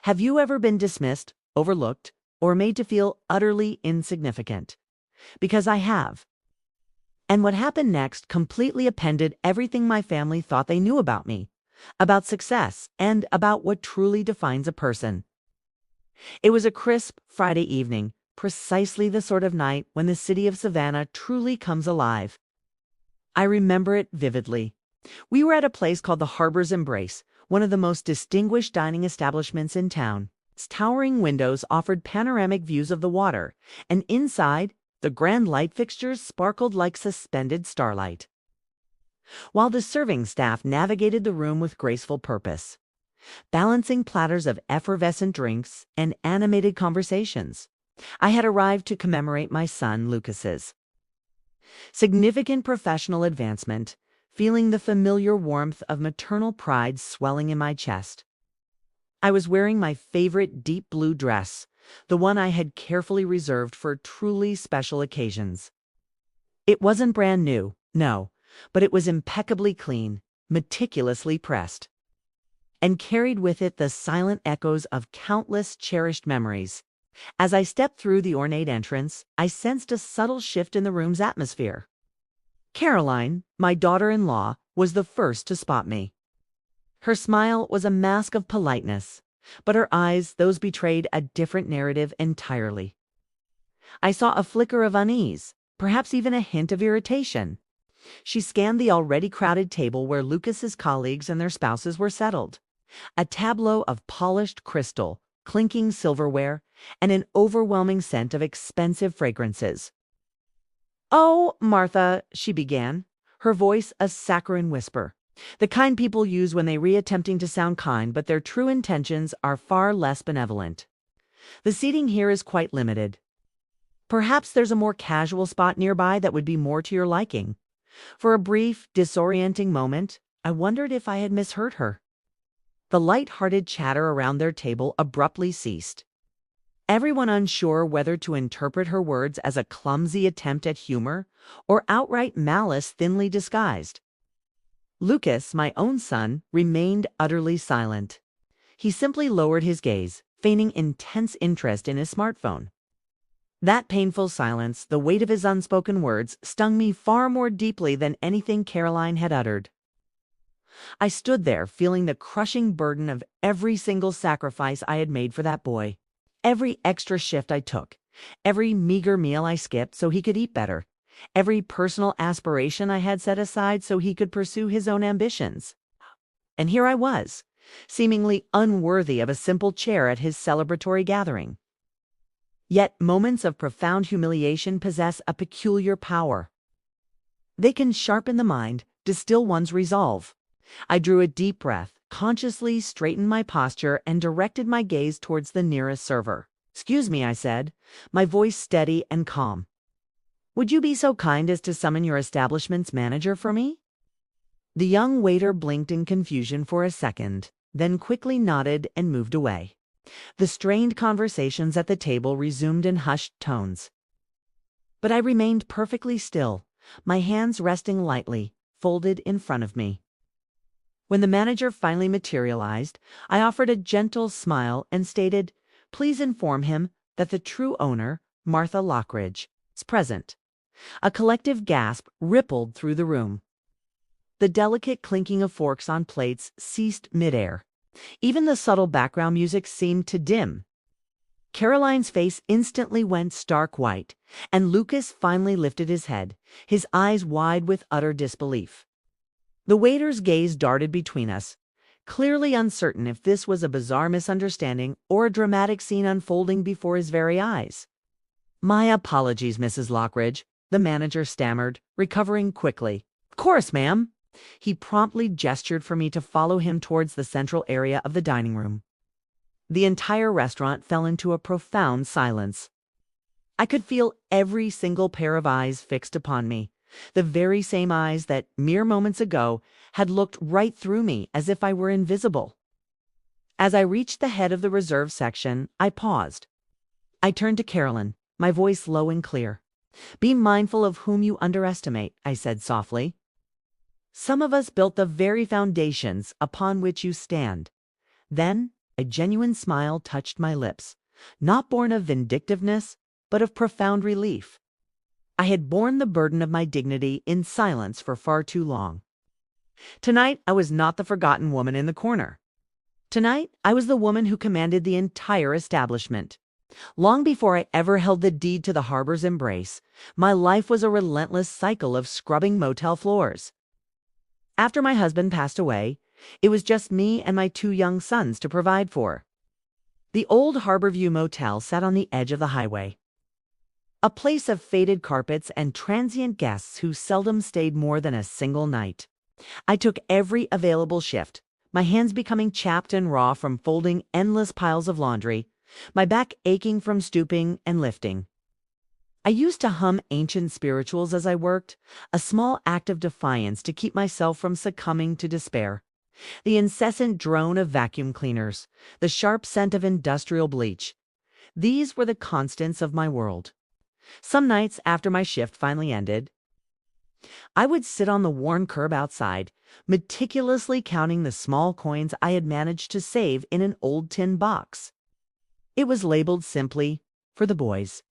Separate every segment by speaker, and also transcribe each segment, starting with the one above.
Speaker 1: Have you ever been dismissed, overlooked, or made to feel utterly insignificant? Because I have. And what happened next completely upended everything my family thought they knew about me, about success, and about what truly defines a person. It was a crisp Friday evening, precisely the sort of night when the city of Savannah truly comes alive. I remember it vividly. We were at a place called the Harbor's Embrace, one of the most distinguished dining establishments in town. Its towering windows offered panoramic views of the water, and inside, the grand light fixtures sparkled like suspended starlight, while the serving staff navigated the room with graceful purpose, balancing platters of effervescent drinks and animated conversations. I had arrived to commemorate my son Lucas's significant professional advancement, feeling the familiar warmth of maternal pride swelling in my chest. I was wearing my favorite deep blue dress, the one I had carefully reserved for truly special occasions. It wasn't brand new, no, but it was impeccably clean, meticulously pressed, and carried with it the silent echoes of countless cherished memories. As I stepped through the ornate entrance, I sensed a subtle shift in the room's atmosphere. Caroline, my daughter-in-law, was the first to spot me. Her smile was a mask of politeness, but her eyes, those betrayed a different narrative entirely. I saw a flicker of unease, perhaps even a hint of irritation. She scanned the already crowded table where Lucas's colleagues and their spouses were settled, a tableau of polished crystal, clinking silverware, and an overwhelming scent of expensive fragrances. "Oh, Martha," she began, her voice a saccharine whisper, the kind people use when they attempting to sound kind, but their true intentions are far less benevolent. "The seating here is quite limited. Perhaps there's a more casual spot nearby that would be more to your liking." For a brief, disorienting moment, I wondered if I had misheard her. The light-hearted chatter around their table abruptly ceased, everyone unsure whether to interpret her words as a clumsy attempt at humor or outright malice thinly disguised. Lucas, my own son, remained utterly silent. He simply lowered his gaze, feigning intense interest in his smartphone. That painful silence, the weight of his unspoken words, stung me far more deeply than anything Caroline had uttered. I stood there, feeling the crushing burden of every single sacrifice I had made for that boy. Every extra shift I took, every meager meal I skipped so he could eat better, every personal aspiration I had set aside so he could pursue his own ambitions. And here I was, seemingly unworthy of a simple chair at his celebratory gathering. Yet moments of profound humiliation possess a peculiar power. They can sharpen the mind, distill one's resolve. I drew a deep breath, consciously straightened my posture, and directed my gaze towards the nearest server. "Excuse me," I said, my voice steady and calm. "Would you be so kind as to summon your establishment's manager for me?" The young waiter blinked in confusion for a second, then quickly nodded and moved away. The strained conversations at the table resumed in hushed tones. But I remained perfectly still, my hands resting lightly, folded in front of me. When the manager finally materialized, I offered a gentle smile and stated, "Please inform him that the true owner, Martha Lockridge, is present." A collective gasp rippled through the room. The delicate clinking of forks on plates ceased midair. Even the subtle background music seemed to dim. Caroline's face instantly went stark white, and Lucas finally lifted his head, his eyes wide with utter disbelief. The waiter's gaze darted between us, clearly uncertain if this was a bizarre misunderstanding or a dramatic scene unfolding before his very eyes. "My apologies, Mrs. Lockridge," the manager stammered, recovering quickly. "Of course, ma'am." He promptly gestured for me to follow him towards the central area of the dining room. The entire restaurant fell into a profound silence. I could feel every single pair of eyes fixed upon me, the very same eyes that, mere moments ago, had looked right through me as if I were invisible. As I reached the head of the reserve section, I paused. I turned to Carolyn, my voice low and clear. "Be mindful of whom you underestimate," I said softly. "Some of us built the very foundations upon which you stand. Then, a genuine smile touched my lips, not born of vindictiveness, but of profound relief. I had borne the burden of my dignity in silence for far too long. Tonight, I was not the forgotten woman in the corner. Tonight, I was the woman who commanded the entire establishment. Long before I ever held the deed to the harbor's embrace, my life was a relentless cycle of scrubbing motel floors. After my husband passed away, it was just me and my 2 young sons to provide for. The old Harborview Motel sat on the edge of the highway, a place of faded carpets and transient guests who seldom stayed more than a single night. I took every available shift, my hands becoming chapped and raw from folding endless piles of laundry, my back aching from stooping and lifting. I used to hum ancient spirituals as I worked, a small act of defiance to keep myself from succumbing to despair. The incessant drone of vacuum cleaners, the sharp scent of industrial bleach, these were the constants of my world. Some nights after my shift finally ended, I would sit on the worn curb outside, meticulously counting the small coins I had managed to save in an old tin box. It was labeled simply, "For the boys."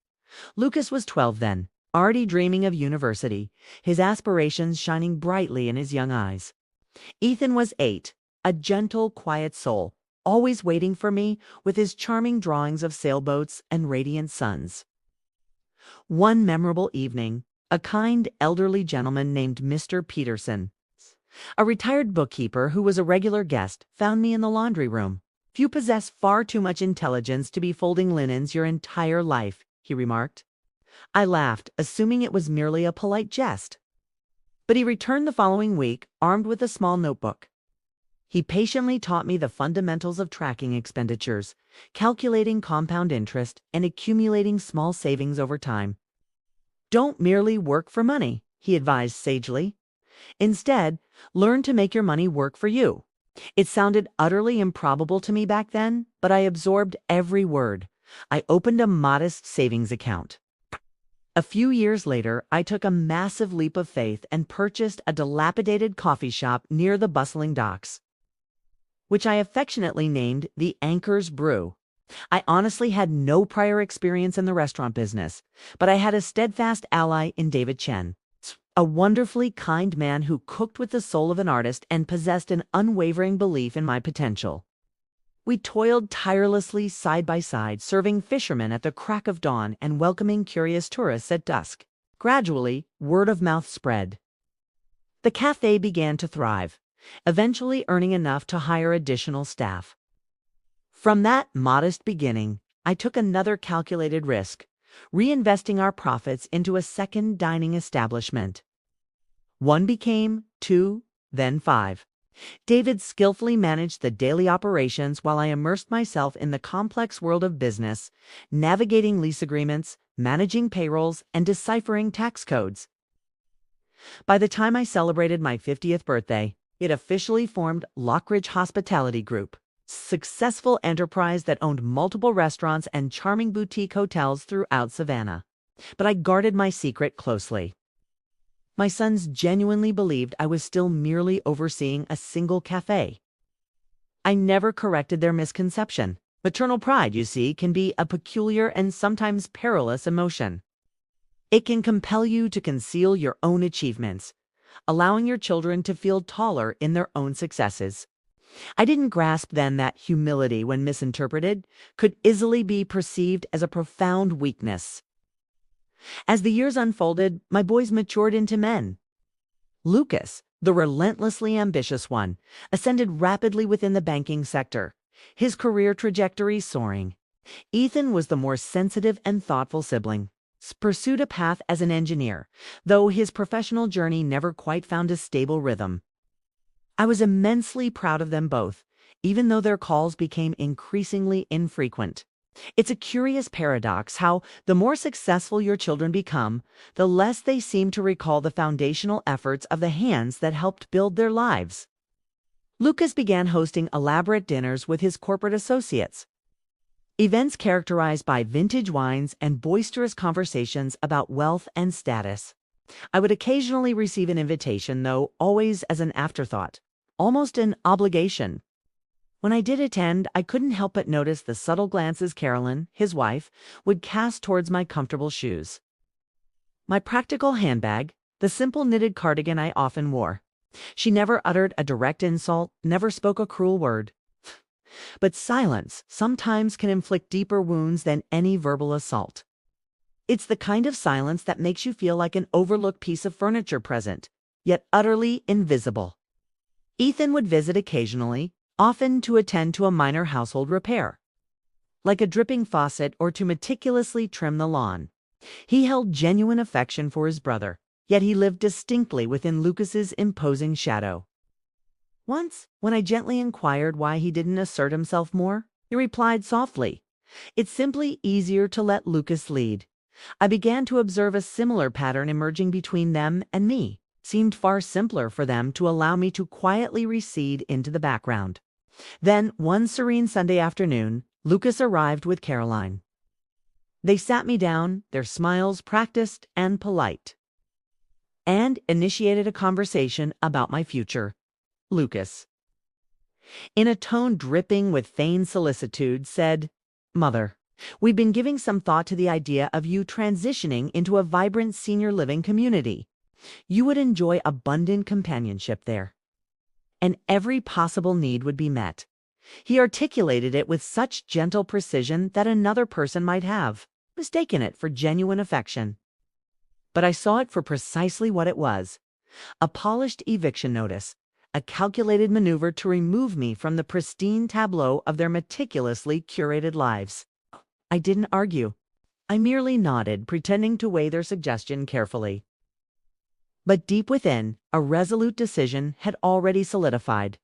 Speaker 1: Lucas was 12 then, already dreaming of university, his aspirations shining brightly in his young eyes. Ethan was 8, a gentle, quiet soul, always waiting for me with his charming drawings of sailboats and radiant suns. One memorable evening, a kind, elderly gentleman named Mr. Peterson, a retired bookkeeper who was a regular guest, found me in the laundry room. "You possess far too much intelligence to be folding linens your entire life," he remarked. I laughed, assuming it was merely a polite jest. But he returned the following week, armed with a small notebook. He patiently taught me the fundamentals of tracking expenditures, calculating compound interest, and accumulating small savings over time. "Don't merely work for money," he advised sagely. "Instead, learn to make your money work for you." It sounded utterly improbable to me back then, but I absorbed every word. I opened a modest savings account. A few years later, I took a massive leap of faith and purchased a dilapidated coffee shop near the bustling docks, which I affectionately named the Anchor's Brew. I honestly had no prior experience in the restaurant business, but I had a steadfast ally in David Chen, a wonderfully kind man who cooked with the soul of an artist and possessed an unwavering belief in my potential. We toiled tirelessly side by side, serving fishermen at the crack of dawn and welcoming curious tourists at dusk. Gradually, word of mouth spread. The cafe began to thrive, eventually earning enough to hire additional staff. From that modest beginning, I took another calculated risk, reinvesting our profits into a second dining establishment. 1 became 2, then 5. David skillfully managed the daily operations while I immersed myself in the complex world of business, navigating lease agreements, managing payrolls, and deciphering tax codes. By the time I celebrated my 50th birthday, it officially formed Lockridge Hospitality Group, successful enterprise that owned multiple restaurants and charming boutique hotels throughout Savannah. But I guarded my secret closely. My sons genuinely believed I was still merely overseeing a single cafe. I never corrected their misconception. Maternal pride, you see, can be a peculiar and sometimes perilous emotion. It can compel you to conceal your own achievements, allowing your children to feel taller in their own successes. I didn't grasp then that humility, when misinterpreted, could easily be perceived as a profound weakness. As the years unfolded, my boys matured into men. Lucas, the relentlessly ambitious one, ascended rapidly within the banking sector, his career trajectory soaring. Ethan was the more sensitive and thoughtful sibling, pursued a path as an engineer, though his professional journey never quite found a stable rhythm. I was immensely proud of them both, even though their calls became increasingly infrequent. It's a curious paradox how the more successful your children become, the less they seem to recall the foundational efforts of the hands that helped build their lives. Lucas began hosting elaborate dinners with his corporate associates, events characterized by vintage wines and boisterous conversations about wealth and status. I would occasionally receive an invitation, though always as an afterthought, almost an obligation. When I did attend, I couldn't help but notice the subtle glances Carolyn, his wife, would cast towards my comfortable shoes, my practical handbag, the simple knitted cardigan I often wore. She never uttered a direct insult, never spoke a cruel word. But silence sometimes can inflict deeper wounds than any verbal assault. It's the kind of silence that makes you feel like an overlooked piece of furniture present, yet utterly invisible. Ethan would visit occasionally, often to attend to a minor household repair, like a dripping faucet or to meticulously trim the lawn. He held genuine affection for his brother, yet he lived distinctly within Lucas's imposing shadow. Once, when I gently inquired why he didn't assert himself more, he replied softly, "It's simply easier to let Lucas lead." I began to observe a similar pattern emerging between them and me. It seemed far simpler for them to allow me to quietly recede into the background. Then, one serene Sunday afternoon, Lucas arrived with Caroline. They sat me down, their smiles practiced and polite, and initiated a conversation about my future. Lucas, in a tone dripping with feigned solicitude, said, "Mother, we've been giving some thought to the idea of you transitioning into a vibrant senior living community. You would enjoy abundant companionship there, and every possible need would be met." He articulated it with such gentle precision that another person might have mistaken it for genuine affection. But I saw it for precisely what it was: a polished eviction notice, a calculated maneuver to remove me from the pristine tableau of their meticulously curated lives. I didn't argue. I merely nodded, pretending to weigh their suggestion carefully. But deep within, a resolute decision had already solidified.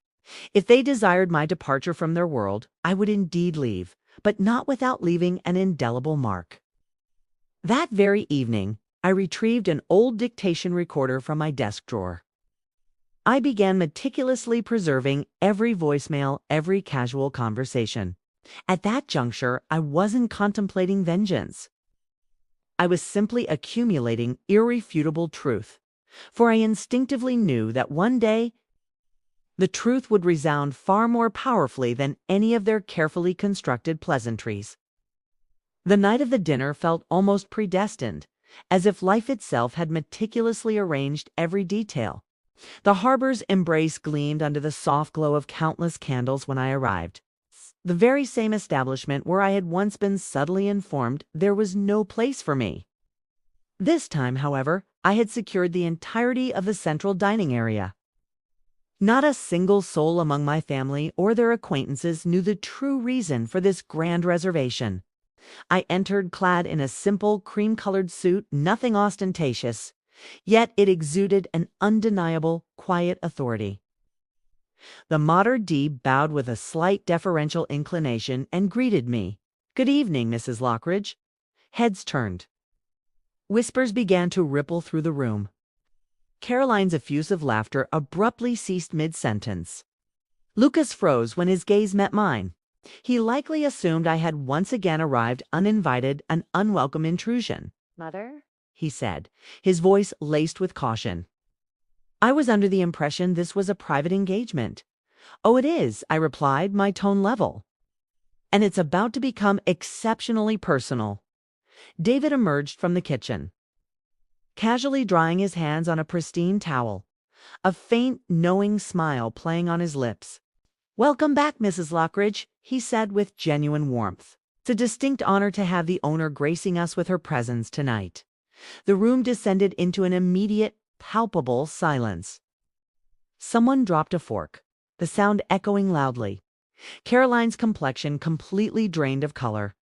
Speaker 1: If they desired my departure from their world, I would indeed leave, but not without leaving an indelible mark. That very evening, I retrieved an old dictation recorder from my desk drawer. I began meticulously preserving every voicemail, every casual conversation. At that juncture, I wasn't contemplating vengeance. I was simply accumulating irrefutable truth, for I instinctively knew that one day the truth would resound far more powerfully than any of their carefully constructed pleasantries. The night of the dinner felt almost predestined, as if life itself had meticulously arranged every detail. The harbor's embrace gleamed under the soft glow of countless candles when I arrived. The very same establishment where I had once been subtly informed there was no place for me. This time, however, I had secured the entirety of the central dining area. Not a single soul among my family or their acquaintances knew the true reason for this grand reservation. I entered clad in a simple cream-colored suit, nothing ostentatious, yet it exuded an undeniable, quiet authority. The mater d' bowed with a slight deferential inclination and greeted me. "Good evening, Mrs. Lockridge." Heads turned. Whispers began to ripple through the room. Caroline's effusive laughter abruptly ceased mid-sentence. Lucas froze when his gaze met mine. He likely assumed I had once again arrived uninvited, an unwelcome intrusion.
Speaker 2: "Mother?"
Speaker 1: he said, his voice laced with caution. I was under the impression this was a private engagement. "Oh, it is," I replied, my tone level. "And it's about to become exceptionally personal." David emerged from the kitchen, casually drying his hands on a pristine towel, a faint, knowing smile playing on his lips. "Welcome back, Mrs. Lockridge," he said with genuine warmth. "It's a distinct honor to have the owner gracing us with her presence tonight." The room descended into an immediate, palpable silence. Someone dropped a fork, the sound echoing loudly. Caroline's complexion completely drained of color.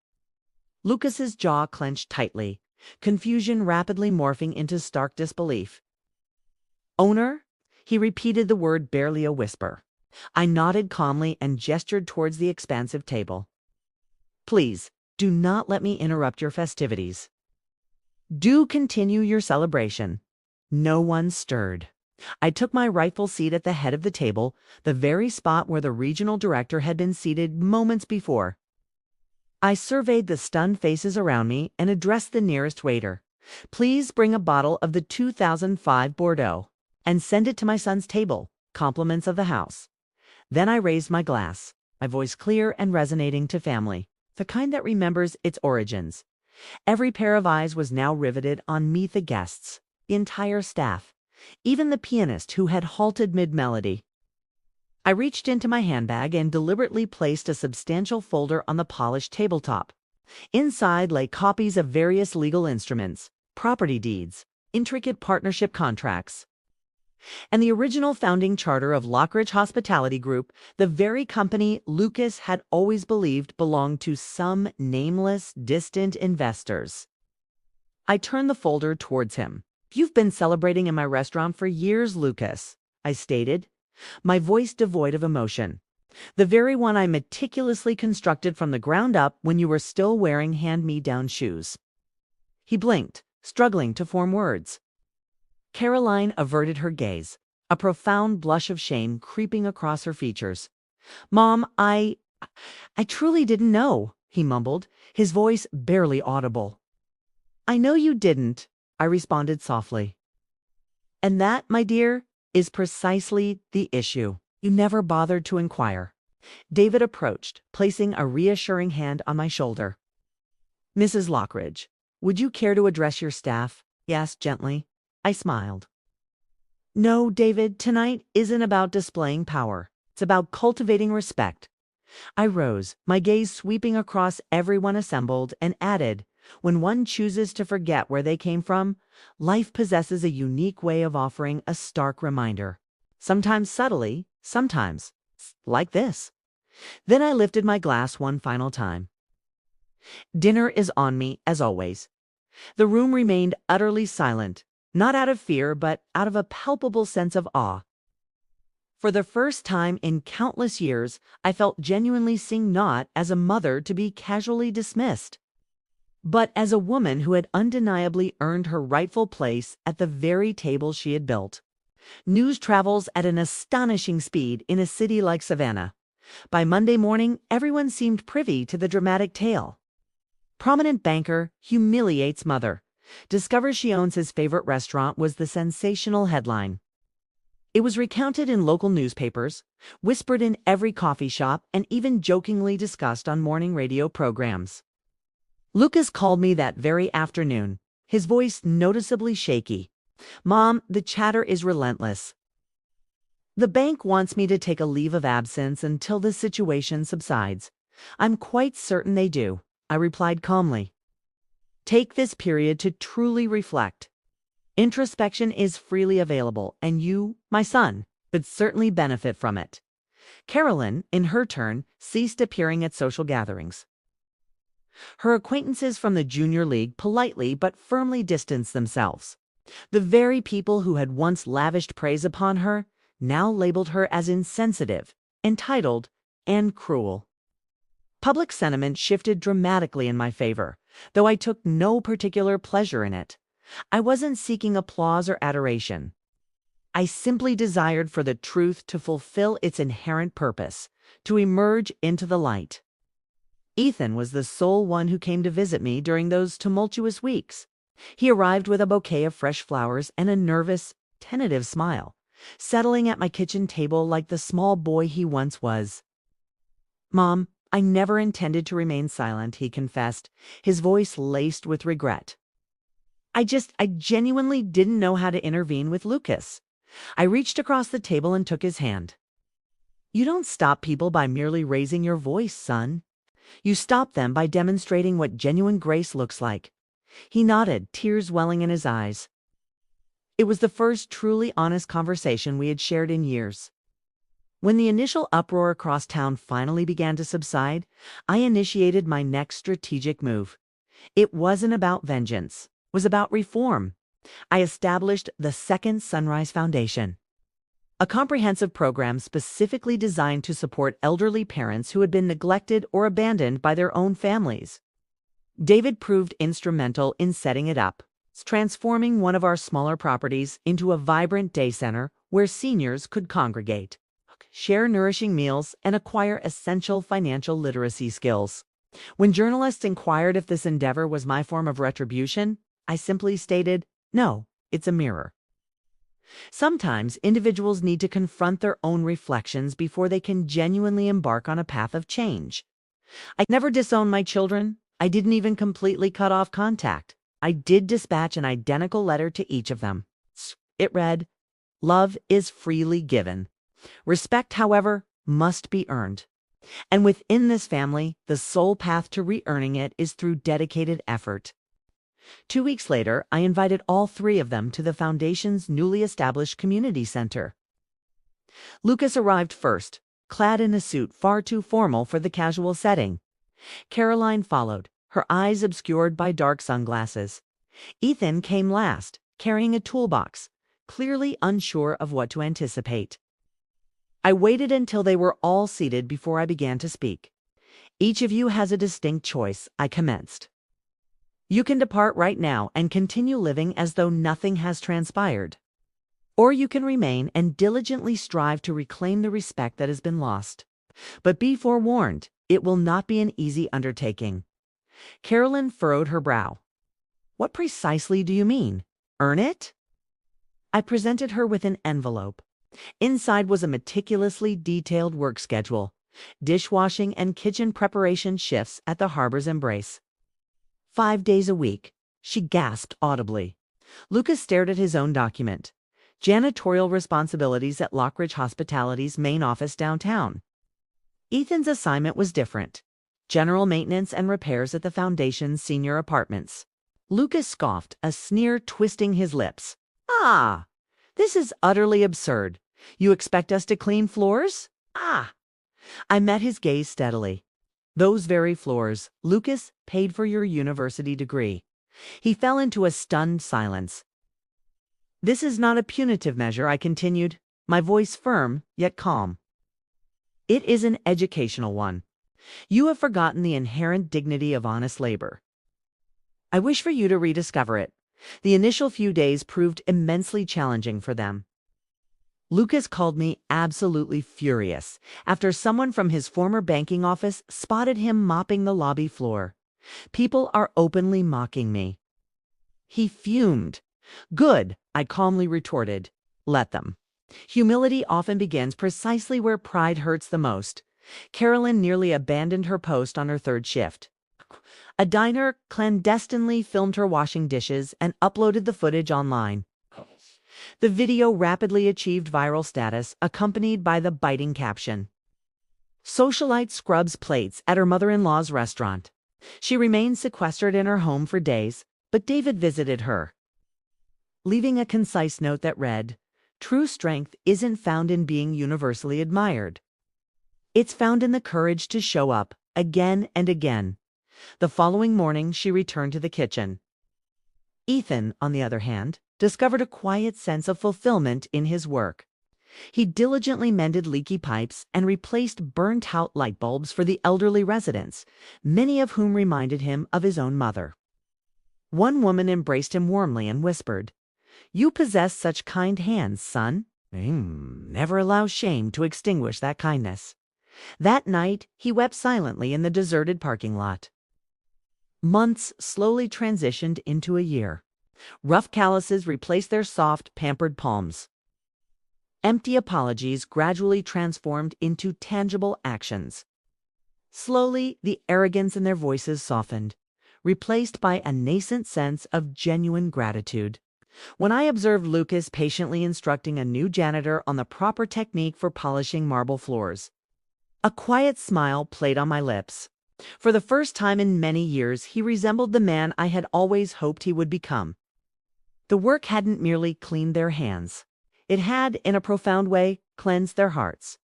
Speaker 1: Lucas's jaw clenched tightly, confusion rapidly morphing into stark disbelief. "Owner?" He repeated the word barely a whisper. I nodded calmly and gestured towards the expansive table. "Please, do not let me interrupt your festivities. Do continue your celebration." No one stirred. I took my rightful seat at the head of the table, the very spot where the regional director had been seated moments before. I surveyed the stunned faces around me and addressed the nearest waiter. "Please bring a bottle of the 2005 Bordeaux and send it to my son's table. Compliments of the house." Then I raised my glass. my voice clear and resonating to family, the kind that remembers its origins. Every pair of eyes was now riveted on me, the guests, the entire staff, even the pianist who had halted mid-melody. I reached into my handbag and deliberately placed a substantial folder on the polished tabletop. Inside lay copies of various legal instruments, property deeds, intricate partnership contracts, and the original founding charter of Lockridge Hospitality Group, the very company Lucas had always believed belonged to some nameless, distant investors. I turned the folder towards him. "You've been celebrating in my restaurant for years, Lucas," I stated, my voice devoid of emotion. "The very one I meticulously constructed from the ground up when you were still wearing hand-me-down shoes." He blinked, struggling to form words. Caroline averted her gaze, a profound blush of shame creeping across her features. "Mom, I truly didn't know," he mumbled, his voice barely audible. "I know you didn't," I responded softly. "And that, my dear, is precisely the issue. You never bothered to inquire." David approached, placing a reassuring hand on my shoulder. "Mrs. Lockridge, would you care to address your staff?" he asked gently. I smiled. "No, David, tonight isn't about displaying power. It's about cultivating respect." I rose, my gaze sweeping across everyone assembled, and added, "When one chooses to forget where they came from, life possesses a unique way of offering a stark reminder. Sometimes subtly, sometimes like this." Then I lifted my glass one final time. "Dinner is on me, as always." The room remained utterly silent, not out of fear, but out of a palpable sense of awe. For the first time in countless years, I felt genuinely seen, not as a mother to be casually dismissed, but as a woman who had undeniably earned her rightful place at the very table she had built. News travels at an astonishing speed in a city like Savannah. By Monday morning, everyone seemed privy to the dramatic tale. Prominent banker humiliates mother. Discovers she owns his favorite restaurant was the sensational headline. It was recounted in local newspapers, whispered in every coffee shop, and even jokingly discussed on morning radio programs. Lucas called me that very afternoon, his voice noticeably shaky. "Mom, the chatter is relentless. The bank wants me to take a leave of absence until the situation subsides." "I'm quite certain they do," I replied calmly. "Take this period to truly reflect. Introspection is freely available, and you, my son, could certainly benefit from it." Carolyn, in her turn, ceased appearing at social gatherings. Her acquaintances from the junior league politely but firmly distanced themselves. The very people who had once lavished praise upon her now labeled her as insensitive, entitled, and cruel. Public sentiment shifted dramatically in my favor, though I took no particular pleasure in it. I wasn't seeking applause or adoration. I simply desired for the truth to fulfill its inherent purpose, to emerge into the light. Ethan was the sole one who came to visit me during those tumultuous weeks. He arrived with a bouquet of fresh flowers and a nervous, tentative smile, settling at my kitchen table like the small boy he once was. "Mom, I never intended to remain silent," he confessed, his voice laced with regret. I genuinely didn't know how to intervene with Lucas." I reached across the table and took his hand. "You don't stop people by merely raising your voice, son. You stop them by demonstrating what genuine grace looks like." He nodded, tears welling in his eyes. It was the first truly honest conversation we had shared in years. When the initial uproar across town finally began to subside, I initiated my next strategic move. It wasn't about vengeance. It was about reform. I established the Second Sunrise Foundation, a comprehensive program specifically designed to support elderly parents who had been neglected or abandoned by their own families. David proved instrumental in setting it up, transforming one of our smaller properties into a vibrant day center where seniors could congregate, share nourishing meals, and acquire essential financial literacy skills. When journalists inquired if this endeavor was my form of retribution, I simply stated, "No, it's a mirror." Sometimes individuals need to confront their own reflections before they can genuinely embark on a path of change. I never disowned my children. I didn't even completely cut off contact. I did dispatch an identical letter to each of them. It read, "Love is freely given. Respect, however, must be earned. And within this family, the sole path to re-earning it is through dedicated effort." 2 weeks later, I invited all three of them to the Foundation's newly established community center. Lucas arrived first, clad in a suit far too formal for the casual setting. Caroline followed, her eyes obscured by dark sunglasses. Ethan came last, carrying a toolbox, clearly unsure of what to anticipate. I waited until they were all seated before I began to speak. "Each of you has a distinct choice," I commenced. "You can depart right now and continue living as though nothing has transpired. Or you can remain and diligently strive to reclaim the respect that has been lost. But be forewarned, it will not be an easy undertaking." Carolyn furrowed her brow. "What precisely do you mean? Earn it?" I presented her with an envelope. Inside was a meticulously detailed work schedule, dishwashing and kitchen preparation shifts at the Harbor's Embrace. 5 days a week. She gasped audibly. Lucas stared at his own document. Janitorial responsibilities at Lockridge Hospitality's main office downtown. Ethan's assignment was different. General maintenance and repairs at the Foundation's senior apartments. Lucas scoffed, a sneer twisting his lips. "Ah, this is utterly absurd. You expect us to clean floors? Ah." I met his gaze steadily. "Those very floors, Lucas, paid for your university degree." He fell into a stunned silence. "This is not a punitive measure," I continued, my voice firm yet calm. "It is an educational one. You have forgotten the inherent dignity of honest labor. I wish for you to rediscover it." The initial few days proved immensely challenging for them. Lucas called me absolutely furious after someone from his former banking office spotted him mopping the lobby floor. "People are openly mocking me." He fumed. "Good," I calmly retorted. "Let them." Humility often begins precisely where pride hurts the most. Carolyn nearly abandoned her post on her third shift. A diner clandestinely filmed her washing dishes and uploaded the footage online. The video rapidly achieved viral status, accompanied by the biting caption, "Socialite scrubs plates at her mother-in-law's restaurant." She remained sequestered in her home for days, but David visited her, leaving a concise note that read, "True strength isn't found in being universally admired. It's found in the courage to show up, again and again." The following morning, she returned to the kitchen. Ethan, on the other hand, discovered a quiet sense of fulfillment in his work. He diligently mended leaky pipes and replaced burnt-out light bulbs for the elderly residents, many of whom reminded him of his own mother. One woman embraced him warmly and whispered, "You possess such kind hands, son. Never allow shame to extinguish that kindness." That night, he wept silently in the deserted parking lot. Months slowly transitioned into a year. Rough calluses replaced their soft, pampered palms. Empty apologies gradually transformed into tangible actions. Slowly, the arrogance in their voices softened, replaced by a nascent sense of genuine gratitude. When I observed Lucas patiently instructing a new janitor on the proper technique for polishing marble floors, a quiet smile played on my lips. For the first time in many years, he resembled the man I had always hoped he would become. The work hadn't merely cleaned their hands. It had, in a profound way, cleansed their hearts.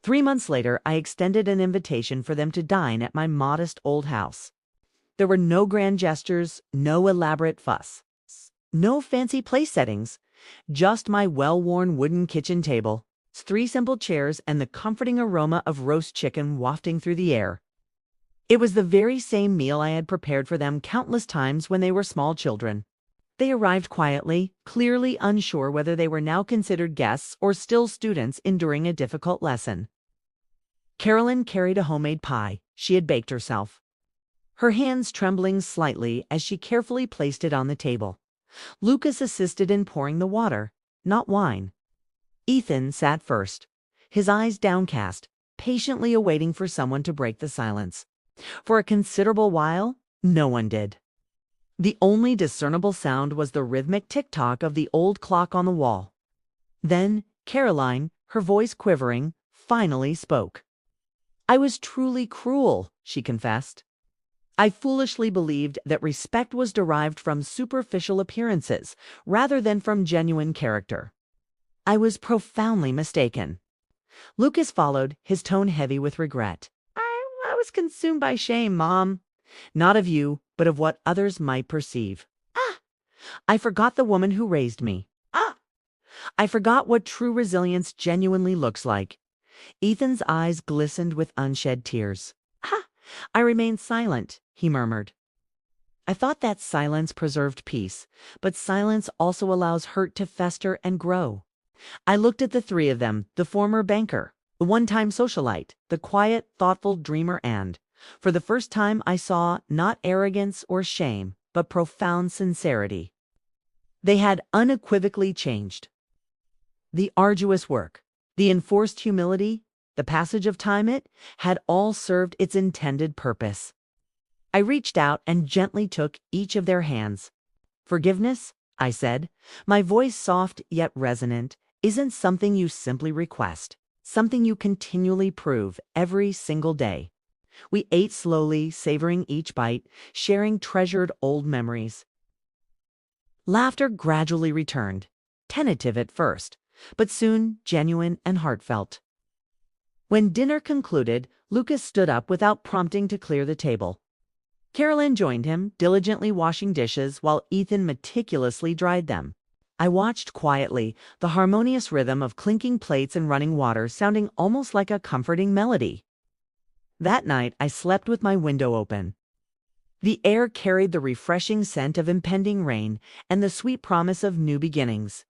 Speaker 1: 3 months later, I extended an invitation for them to dine at my modest old house. There were no grand gestures, no elaborate fuss, no fancy place settings, just my well-worn wooden kitchen table, 3 simple chairs, and the comforting aroma of roast chicken wafting through the air. It was the very same meal I had prepared for them countless times when they were small children. They arrived quietly, clearly unsure whether they were now considered guests or still students enduring a difficult lesson. Carolyn carried a homemade pie she had baked herself, her hands trembling slightly as she carefully placed it on the table. Lucas assisted in pouring the water, not wine. Ethan sat first, his eyes downcast, patiently awaiting for someone to break the silence. For a considerable while, no one did. The only discernible sound was the rhythmic tick-tock of the old clock on the wall. Then Caroline, her voice quivering, finally spoke. "I was truly cruel," she confessed. "I foolishly believed that respect was derived from superficial appearances rather than from genuine character. I was profoundly mistaken." Lucas followed, his tone heavy with regret. I was consumed by shame, Mom. Not of you, but of what others might perceive. I forgot the woman who raised me. I forgot what true resilience genuinely looks like." Ethan's eyes glistened with unshed tears. "I remained silent," he murmured. "I thought that silence preserved peace, but silence also allows hurt to fester and grow." I looked at the three of them, the former banker, the one-time socialite, the quiet, thoughtful dreamer, and, for the first time, I saw not arrogance or shame, but profound sincerity. They had unequivocally changed. The arduous work, the enforced humility, the passage of time, it had all served its intended purpose. I reached out and gently took each of their hands. "Forgiveness," I said, my voice soft yet resonant, "isn't something you simply request, something you continually prove every single day." We ate slowly, savoring each bite, sharing treasured old memories. Laughter gradually returned, tentative at first, but soon genuine and heartfelt. When dinner concluded, Lucas stood up without prompting to clear the table. Carolyn joined him, diligently washing dishes while Ethan meticulously dried them. I watched quietly, the harmonious rhythm of clinking plates and running water sounding almost like a comforting melody. That night, I slept with my window open. The air carried the refreshing scent of impending rain and the sweet promise of new beginnings.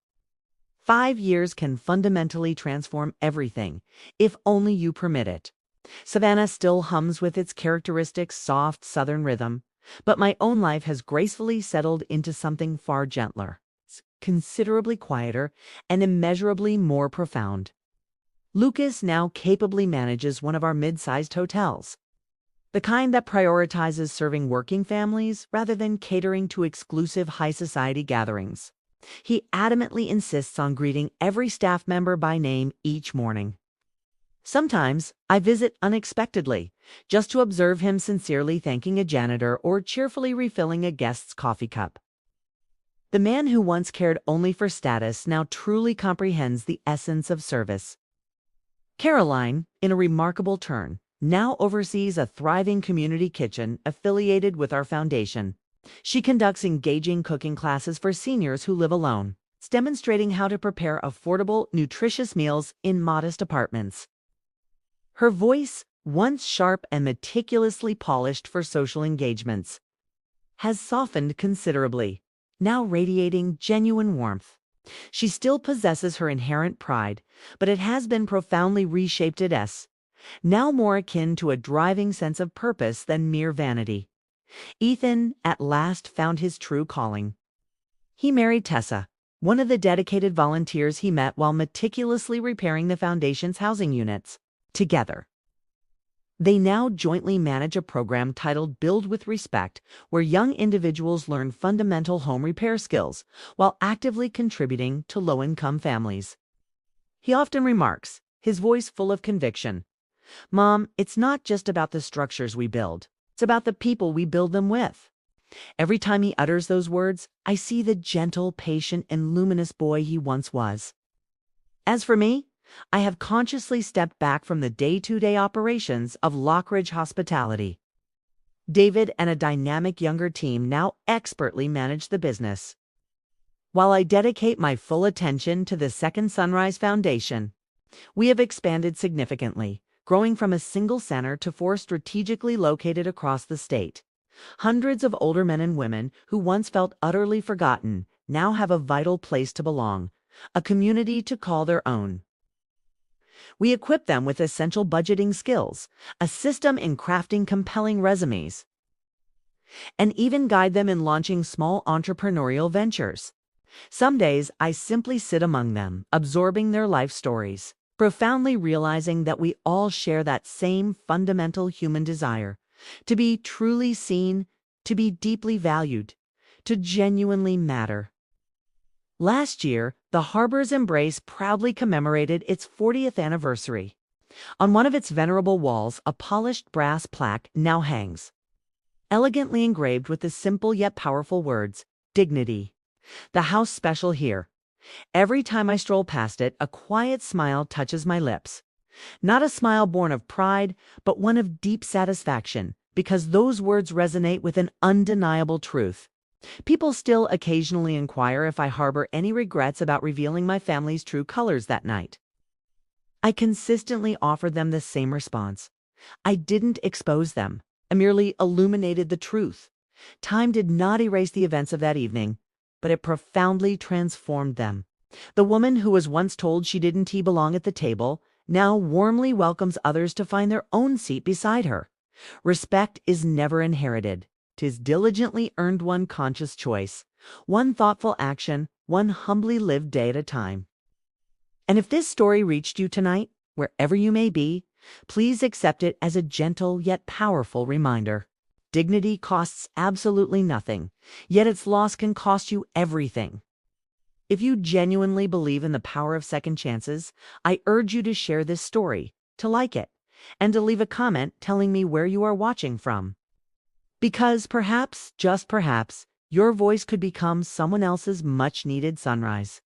Speaker 1: 5 years can fundamentally transform everything, if only you permit it. Savannah still hums with its characteristic soft southern rhythm, but my own life has gracefully settled into something far gentler, considerably quieter, and immeasurably more profound. Lucas now capably manages one of our mid-sized hotels, the kind that prioritizes serving working families rather than catering to exclusive high society gatherings. He adamantly insists on greeting every staff member by name each morning. Sometimes I visit unexpectedly, just to observe him sincerely thanking a janitor or cheerfully refilling a guest's coffee cup. The man who once cared only for status now truly comprehends the essence of service. Caroline, in a remarkable turn, now oversees a thriving community kitchen affiliated with our foundation. She conducts engaging cooking classes for seniors who live alone, demonstrating how to prepare affordable, nutritious meals in modest apartments. Her voice, once sharp and meticulously polished for social engagements, has softened considerably, now radiating genuine warmth. She still possesses her inherent pride, but it has been profoundly reshaped now more akin to a driving sense of purpose than mere vanity. Ethan at last found his true calling. He married Tessa, one of the dedicated volunteers he met while meticulously repairing the foundation's housing units. Together, they now jointly manage a program titled Build with Respect, where young individuals learn fundamental home repair skills while actively contributing to low-income families. He often remarks, his voice full of conviction, "Mom, it's not just about the structures we build. It's about the people we build them with." Every time he utters those words, I see the gentle, patient, and luminous boy he once was. As for me, I have consciously stepped back from the day-to-day operations of Lockridge Hospitality. David and a dynamic younger team now expertly manage the business, while I dedicate my full attention to the Second Sunrise Foundation. We have expanded significantly, growing from a single center to 4 strategically located across the state. Hundreds of older men and women who once felt utterly forgotten now have a vital place to belong, a community to call their own. We equip them with essential budgeting skills, a system in crafting compelling resumes, and even guide them in launching small entrepreneurial ventures. Some days I simply sit among them, absorbing their life stories, profoundly realizing that we all share that same fundamental human desire to be truly seen, to be deeply valued, to genuinely matter. Last year, the Harbor's Embrace proudly commemorated its 40th anniversary. On one of its venerable walls, a polished brass plaque now hangs, elegantly engraved with the simple yet powerful words, "Dignity." The house special here. Every time I stroll past it, a quiet smile touches my lips. Not a smile born of pride, but one of deep satisfaction, because those words resonate with an undeniable truth. People still occasionally inquire if I harbor any regrets about revealing my family's true colors that night. I consistently offer them the same response. I didn't expose them. I merely illuminated the truth. Time did not erase the events of that evening, but it profoundly transformed them. The woman who was once told she didn't belong at the table now warmly welcomes others to find their own seat beside her. Respect is never inherited. 'Tis diligently earned, one conscious choice, one thoughtful action, one humbly lived day at a time. And if this story reached you tonight, wherever you may be, please accept it as a gentle yet powerful reminder. Dignity costs absolutely nothing, yet its loss can cost you everything. If you genuinely believe in the power of second chances, I urge you to share this story, to like it, and to leave a comment telling me where you are watching from. Because perhaps, just perhaps, your voice could become someone else's much-needed sunrise.